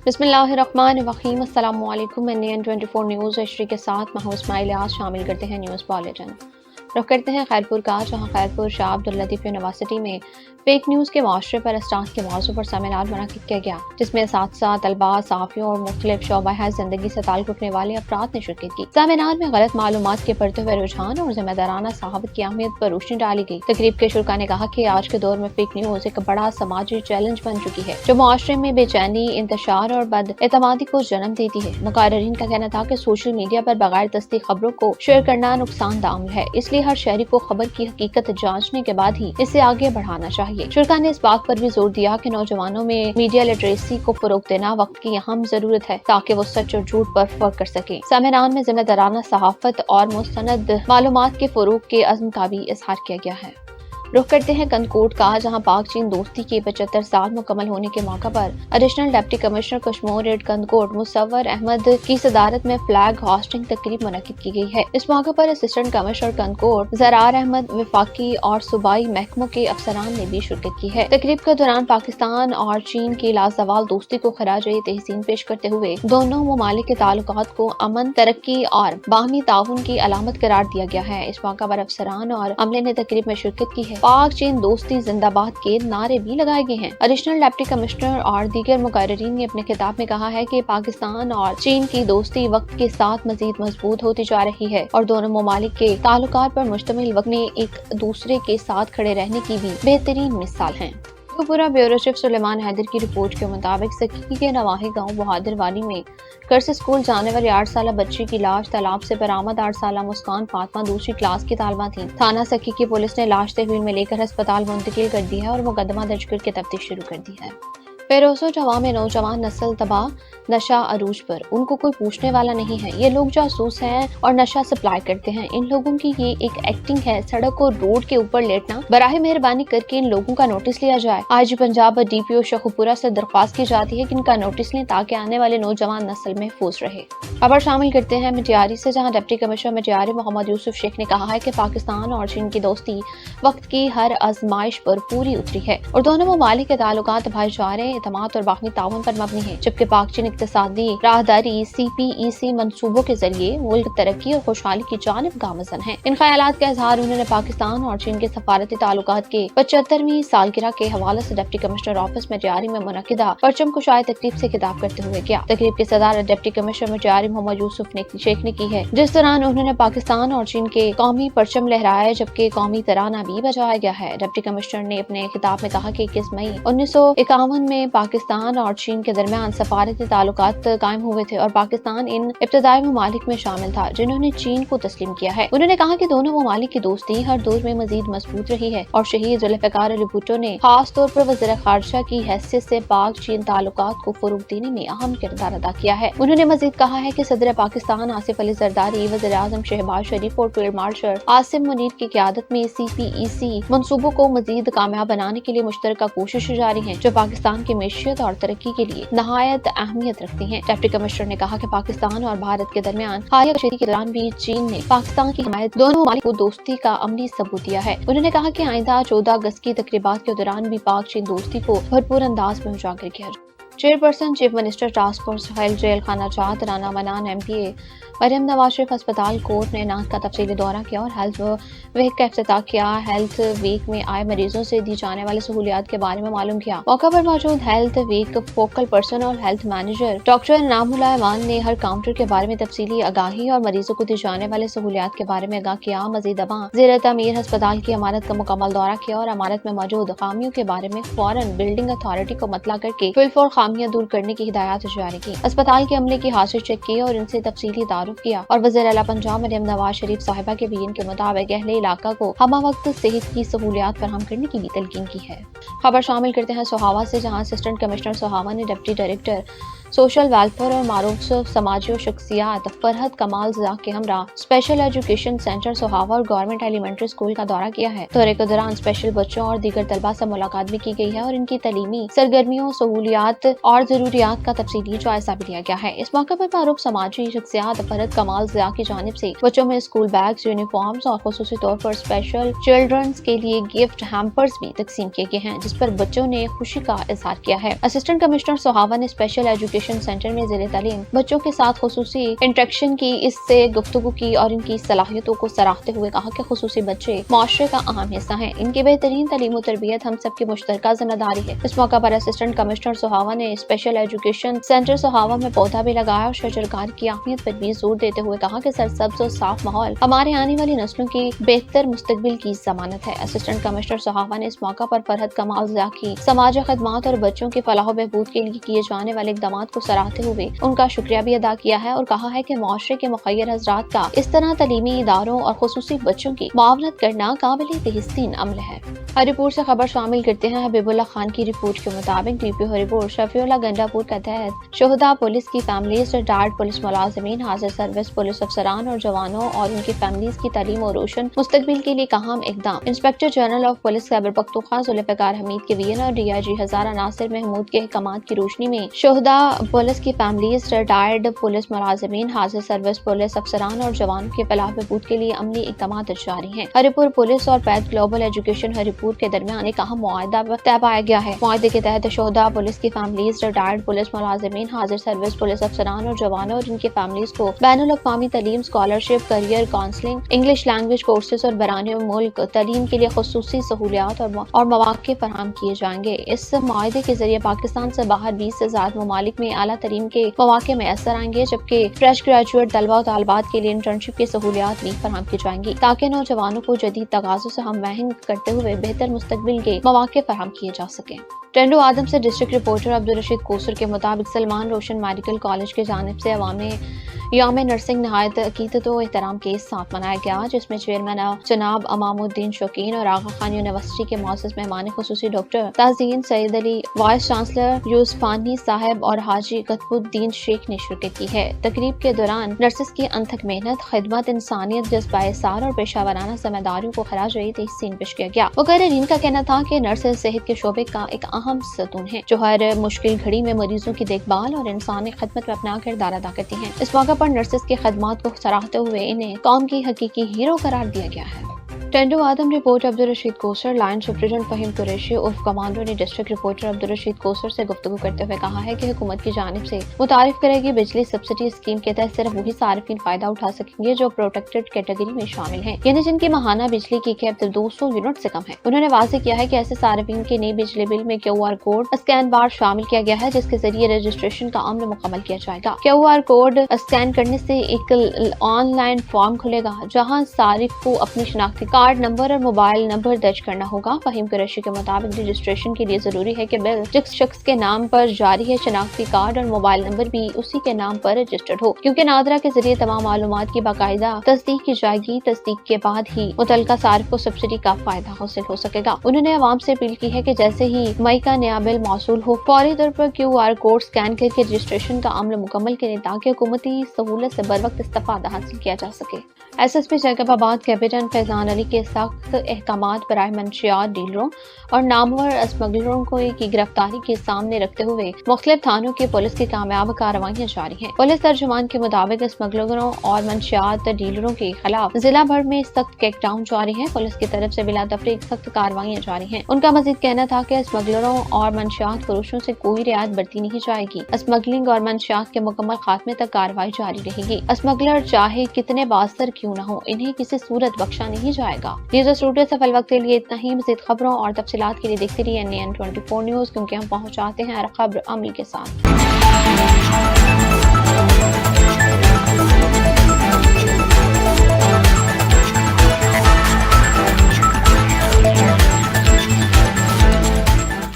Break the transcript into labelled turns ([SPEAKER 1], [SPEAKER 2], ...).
[SPEAKER 1] बिस्मिल्लाहिर्रहमानिर्रहीम। अस्सलाम वालेकुम। मैं NN24 न्यूज़ एचडी के साथ महमूद इस्माइल आज शामिल करते हैं न्यूज़ बुलेटिन। रुख करते हैं खैरपुर का, जहाँ खैरपुर शाह अब्दुल लतीफ़ यूनिवर्सिटी में फेक न्यूज़ के मुआशरे पर स्टाफ के मौजू पर सेमिनार मुनक़िद किया गया, जिसमें असातिज़ा, तलबा, सहाफ़ियों और मुख्तलिफ शोबा ज़िंदगी से ताल्लुक़ रखने वाले अफराद ने शिरकत की। सेमिनार में गलत मालूमात के बढ़ते हुए रुझान और जिम्मेदाराना सहावत की अहमियत पर रोशनी डाली गई। तकरीब के शुरा ने कहा कि आज के दौर में फेक न्यूज़ एक बड़ा समाजी चैलेंज बन चुकी है, जो मुआशरे में बेचैनी, इंतशार और बदएतमादी को जन्म देती है। मुक़र्रिरीन का कहना था कि सोशल मीडिया पर बगैर तस्दीक खबरों को शेयर करना नुकसानदा अमल है, इसलिए हर शहरी को खबर की हकीकत जांचने के बाद ही इसे आगे बढ़ाना चाहिए। शुरा ने इस बात पर भी जोर दिया कि नौजवानों में मीडिया लिटरेसी को फरोग देना वक्त की अहम जरूरत है, ताकि वो सच और झूठ पर फर्क कर सके। सेमिनार में जिम्मेदाराना सहाफत और मुस्तनद मालूमात के फरोग के अज़्म का भी इजहार किया गया है। रुख करते हैं कनकोट का, जहां पाक चीन दोस्ती के 75 साल मुकम्मल होने के मौका पर एडिशनल डिप्टी कमिश्नर कश्मीर कनकोट मुसव्वर अहमद की सदारत में फ्लैग होस्टिंग तकरीब मुनक़िद की गई है। इस मौके पर असिस्टेंट कमिश्नर कनकोट ज़रार अहमद, वफाकी और सूबाई महकमों के अफसरान ने भी शिरकत की है। तकरीब के दौरान पाकिस्तान और चीन की लाजवाल दोस्ती को खराज तहसीन पेश करते हुए दोनों ममालिक के ताल्लुकात को अमन, तरक्की और बाहमी ताउन की अलामत करार दिया गया है। इस मौका पर अफसरान और अमले ने तकरीब में शिरकत की है। पाक चीन दोस्ती जिंदाबाद के नारे भी लगाए गए हैं। एडिशनल डिप्टी कमिश्नर और दीगर मुक़र्रिरीन ने अपने खिताब में कहा है कि पाकिस्तान और चीन की दोस्ती वक्त के साथ मजीद मजबूत होती जा रही है और दोनों ममालिक के ताल्लुकात पर मुश्तमिल वक्त में एक दूसरे के साथ खड़े रहने की भी बेहतरीन मिसाल है। पूरा ब्यूरो चीफ सुलेमान हैदर की रिपोर्ट के मुताबिक सकीकी के नवाही गांव बहादुरवाली में घर से स्कूल जाने वाली 8 साला बच्ची की लाश तालाब से बरामद। 8 साला मुस्कान फातिमा दूसरी क्लास की तालबा थी। थाना सकीकी पुलिस ने लाश तहवील में लेकर अस्पताल मुंतकिल कर दी है और मुकदमा दर्ज करके तफ्तीश शुरू कर दी है। फेरोज़ो जवां में नौजवान नस्ल तबाह, नशा अरूज पर, उनको कोई पूछने वाला नहीं है। ये लोग जासूस हैं और नशा सप्लाई करते हैं। इन लोगों की ये एक एक्टिंग है। सड़क और रोड के ऊपर लेटना, बराहे मेहरबानी करके इन लोगों का नोटिस लिया जाए। आज पंजाब DPO शखुपुरा से दरख्वास्त की जाती है कि इनका नोटिस लें, ताकि आने वाले नौजवान नस्ल महफूज रहे। खबर शामिल करते हैं मिटियारी से, जहाँ डिप्टी कमिश्नर मिटियारी मोहम्मद यूसुफ शेख ने कहा है कि पाकिस्तान और चीन की दोस्ती वक्त की हर आजमाइश पर पूरी उतरी है और दोनों ममालिक के ताल्लुकात भाईचारे, एतमाद और बाहमी ताउन पर मबनी है। जबकि पाक चीन इक्तिसादी राहदारी CPEC मंसूबों के जरिए मुल्क तरक्की और खुशहाली की जानिब गामज़न है। इन ख्यालात का इजहार उन्होंने पाकिस्तान और चीन के सफारती ताल्लुकात के 75वीं सालगिरह के हवाले से डिप्टी कमिश्नर ऑफिस मिटियारी में मुनक़िदा परचम कुशाई तकरीब से खिताब करते हुए किया। तकरीब की सदारत डिप्टी कमिश्नर मिटियारी मोहम्मद यूसुफ शेख ने की है, जिस दौरान उन्होंने पाकिस्तान और चीन के कौमी परचम लहराया, जबकि कौमी तराना भी बजाया गया है। डिप्टी कमिश्नर ने अपने खिताब में कहा कि 21 मई 1951 में पाकिस्तान और चीन के दरमियान सफारती ताल्लुकात कायम हुए थे और पाकिस्तान इन इब्तदाई ममालिक में शामिल था जिन्होंने चीन को तस्लीम किया है। उन्होंने कहा कि दोनों ममालिक की दोस्ती हर दौर में मजीद मजबूत रही है और शहीद जुल्फ़िकार अली भुट्टो ने खास तौर पर वज़ीर ख़ारिजा की हैसियत से पाक चीन ताल्लुकात को फरोग देने में अहम किरदार अदा किया है। उन्होंने मजीद कहा है कि सदर पाकिस्तान आसिफ अली जरदारी, वज़ीर आज़म शहबाज शरीफ और फील्ड मार्शल आसिम मुनीर की क़यादत में CPEC मंसूबों को मजीद कामयाब बनाने के लिए मुश्तरका कोशिशें जारी हैं, जो पाकिस्तान की मैशियत और तरक्की के लिए नहायत अहमियत रखती हैं। डिप्टी कमिश्नर ने कहा कि पाकिस्तान और भारत के दरमियान हालिया कशीदगी के दौरान भी चीन ने पाकिस्तान की हिमायत दोनों ममालिक को दोस्ती का अमली सबूत दिया है। उन्होंने कहा कि आइंदा 14 अगस्त की तकरीबात के दौरान भी पाक चीन दोस्ती को भरपूर अंदाज में उजागर किया। Chairperson chief minister task force health jail खाना जात राना मनान MPA मरियम नवाज शरीफ अस्पताल कोर्ट ने नाक का तफसीली दौरा किया और हेल्थ वीक का इफ्तिताह किया। हेल्थ वीक में आए मरीजों से दी जाने वाली सहूलियात के बारे में मालूम किया। मौका पर मौजूद हेल्थ वीक फोकल पर्सन और हेल्थ मैनेजर डॉक्टर नामुल्लाह अमान ने हर काउंटर के बारे में तफसीली आगाही और मरीजों को दी जाने वाले सहूलियात के बारे में आगाह किया। मजीद ज़ेर तमीर अस्पताल की इमारत का मुकम्मल दौरा किया और इमारत में मौजूद खामियों के बारे में फौरन बिल्डिंग अथॉरिटी को मतला करके फिलफौर खामियां दूर करने की हिदायत जारी की। अस्पताल के अमले की हाजिर चेक की और इनसे तफसीली तारुफ किया और वज़ीर आला पंजाब मरियम नवाज शरीफ साहिबा के बयान के मुताबिक अहले इलाका को हमा वक्त सेहत की सहूलियात फराहम करने की भी तलकीन की है। खबर शामिल करते हैं सोहावा से, जहाँ असिस्टेंट कमिश्नर सोहावा ने डिप्टी डायरेक्टर सोशल वेलफेयर और मारूफ समाजी शख्सियात फरहत कमाल ज़ा के हमरा स्पेशल एजुकेशन सेंटर सोहावा और गवर्नमेंट एलिमेंट्री स्कूल का दौरा किया है। दौरे के दौरान स्पेशल बच्चों और दीगर तलबा से मुलाकात भी की गई है और इनकी तलीमी सरगर्मियों, सहूलियात और जरूरियात का तफसीली जायजा भी लिया गया है। इस मौके पर मारूफ समाजी शख्सियात फरहत कमाल ज़ा की जानिब से बच्चों में स्कूल बैग्स, यूनिफॉर्म्स और खुसूसी तौर पर स्पेशल चिल्ड्रंस के लिए गिफ्ट हैम्पर्स भी तकसीम किए गए हैं, जिस पर बच्चों ने खुशी का इजहार किया है। असिस्टेंट कमिश्नर सोहावा ने स्पेशल एजुकेशन एजुकेशन सेंटर में ज़ेरे तालीम बच्चों के साथ खुसूसी इंटरेक्शन की, इससे गुफ्तगू की और इनकी सलाहियतों को सराहते हुए कहा कि खुसूसी बच्चे माशरे का अहम हिस्सा हैं। इनकी बेहतरीन तालीम और तरबियत हम सबकी मुश्तरका जिम्मेदारी है। इस मौका पर असिस्टेंट कमिश्नर सोहावा ने स्पेशल एजुकेशन सेंटर सोहावा में पौधा भी लगाया और शजरकारी की अहमियत पर भी जोर देते हुए कहा कि सरसब्ज और साफ माहौल हमारे आने वाली नस्लों की बेहतर मुस्तकबिल की जमानत है। असिस्टेंट कमिश्नर सोहावा ने इस मौका पर फरहत कमाल ज़ाकी समाजी खदमात और बच्चों के फलाह बहबूद के लिए किए जाने वाले इक़दाम को सराहते हुए उनका शुक्रिया भी अदा किया है और कहा है कि मुआशरे के मुखय्यर हज़रात का इस तरह तलीमी इदारों और खुसूसी बच्चों की मुआवनत करना काबिल तहसीन अमल है। हरिपुर से खबर शामिल करते हैं। हबीबुल्लाह खान की रिपोर्ट के मुताबिक डीपीओ हरिपुर शफीउल्लाह गंडापुर के तहत शोहदा पुलिस की फैमिलीज, रिटायर्ड पुलिस मुलाजिमीन, हाजिर सर्विस पुलिस अफसरान और जवानों और उनकी फैमिलीज की तालीम और रोशन मुस्तकबिल के लिए अहम इकदाम। Inspector general of police Khyber Pakhtunkhwa Zulfiqar Hameed के वीएन और डीआईजी हजारा नासिर महमूद के अहकामात की रोशनी में शोहदा पुलिस की फैमिलीज, रिटायर्ड पुलिस मुलाजिमीन, हाजिर सर्विस पुलिस अफसरान और जवानों के फलाह बहबूद के लिए अमली इकदाम जारी हैं। हरिपुर पुलिस और पैथ ग्लोबल एजुकेशन हरिपुर के दरमियान एक अहम मुआहदा तय पाया गया है। मुआहदे के तहत शोहदा पुलिस की फैमिलीज, रिटायर्ड पुलिस मुलाजिमीन, हाजिर सर्विस पुलिस अफसरान और जवानों और इनकी फैमिलीज को बैनुल अक़वामी तालीम, scholarship, career counselling, English language courses और बराने मुल्क तालीम के लिए खुसूसी सहूलियात और मौक़े फराहम किए जाएंगे। इस मुआहदे के जरिए पाकिस्तान से बाहर 20 से ज़्यादा ममालिक में आला तालीम के मौक़े मैसर आएंगे, जबकि फ्रेश ग्रेजुएट तलबा और तालिबात के लिए इंटर्नशिप की सहूलियात भी फराहम की जाएंगी, ताकि नौजवानों को जदीद तकाज़ों से हम महंग करते हुए बेहतर मुस्तकबिल के मौक़े फराहम किए जा सकें। टेंडो आदम से डिस्ट्रिक्ट रिपोर्टर अब्दुल रशीद कोसर के मुताबिक सलमान रोशन मेडिकल कॉलेज की जानिब से अवाम में याम नर्सिंग नहायत अकीदत व एहतराम के साथ मनाया गया, जिसमें चेयरमैन जनाब अमामुद्दीन शौकीन और आगा खान यूनिवर्सिटी के मुअज़्ज़ज़ मेहमान खुसूसी doctor Tazeen Saeed Ali, vice chancellor Yusufani साहब और हाजी कतबुद्दीन शेख ने शिरकत की है। तकरीब के दौरान नर्सेस की अनथक मेहनत, खिदमत, इंसानियत, जज्बा एहसार और पेशावराना जिम्मेदारियों को खराज तहसीन पेश किया गया। मुक़र्रिरीन का कहना था कि नर्सेस सेहत के शोबे का एक अहम सतून है, जो हर मुश्किल घड़ी में मरीजों की देखभाल और इंसानी खिदमत में अपना किरदार अदा करती हैं। इस मौके पर नर्सेस की खदमात को सराहते हुए इन्हें कौम की हकीकी हीरो करार दिया गया है। Tando Adam report Abdul Rashid Kausar. Line superintendent Faheem Qureshi उर्फ कमांडो ने डिस्ट्रिक्ट रिपोर्टर अब्दुल रशीद कोसर से गुफ्तगू करते हुए कहा है कि हुकूमत की जानिब से मुतारिफ करेगी बिजली सब्सिडी स्कीम के तहत सिर्फ वही सार्फिन फायदा उठा सकेंगे जो प्रोटेक्टेड कैटेगरी में शामिल हैं, यानी जिनकी माहाना बिजली की खेप 200 यूनिट से कम है। उन्होंने वाज़ेह किया है कि ऐसे सार्फिन के नए बिजली बिल में QR कोड स्कैन बार शामिल किया गया है, जिसके जरिए रजिस्ट्रेशन का अमल मुकम्मल किया जाएगा। QR कोड स्कैन करने से एक ऑनलाइन फॉर्म खुलेगा, जहाँ सारिफ को अपनी शनाख्ती कार्ड नंबर और मोबाइल नंबर दर्ज करना होगा। फहीम कुरैशी के मुताबिक रजिस्ट्रेशन के लिए जरूरी है कि बिल जिस शख्स के नाम पर जारी है, शनाख्ती कार्ड और मोबाइल नंबर भी उसी के नाम पर रजिस्टर्ड हो, क्योंकि नादरा के जरिए तमाम मालूमात की बाकायदा तस्दीक की जाएगी। तस्दीक के बाद ही मुतलका सारिफ को सब्सिडी का फायदा हासिल हो सकेगा। उन्होंने अवाम से अपील की है कि जैसे ही मई का नया बिल मौसूल हो, फौरी तौर पर QR कोड स्कैन करके रजिस्ट्रेशन का अमल मुकम्मल करें, ताकि हुकूमती सहूलत से बर वक्त इस्तेफादा हासिल किया जा सके। SSP जैकबाबाद कैप्टन फैजान अली के सख्त अहकामात बराए मंशियात डीलरों और नामवर स्मगलरों को की गिरफ्तारी के सामने रखते हुए मुख्तलिफ थानों की पुलिस की कामयाब कार्रवाइयाँ जारी हैं। पुलिस तर्जुमान के मुताबिक स्मगलरों और मंशियात डीलरों के खिलाफ जिला भर में सख्त क्रैकडाउन जारी है। पुलिस की तरफ से बिला तफरीक सख्त कार्रवाइयाँ जारी हैं। उनका मजीद कहना था कि स्मगलरों और मंशियात फरोशों से कोई रियायत बरती नहीं जाएगी। स्मगलिंग और मंशियात के मुकम्मल खात्मे तक कार्रवाई जारी रहेगी। स्मगलर चाहे कितने बास्तर क्यों न हो, इन्हें किसी सूरत बख्शा नहीं जाएगा। न्यूज़ स्टूडियो से फल वक्त के लिए इतना ही। मज़ीद खबरों और तफसीलात के लिए देखते रहिए NAN 24 न्यूज़, क्योंकि हम पहुँचाते हैं हर खबर अमल के साथ।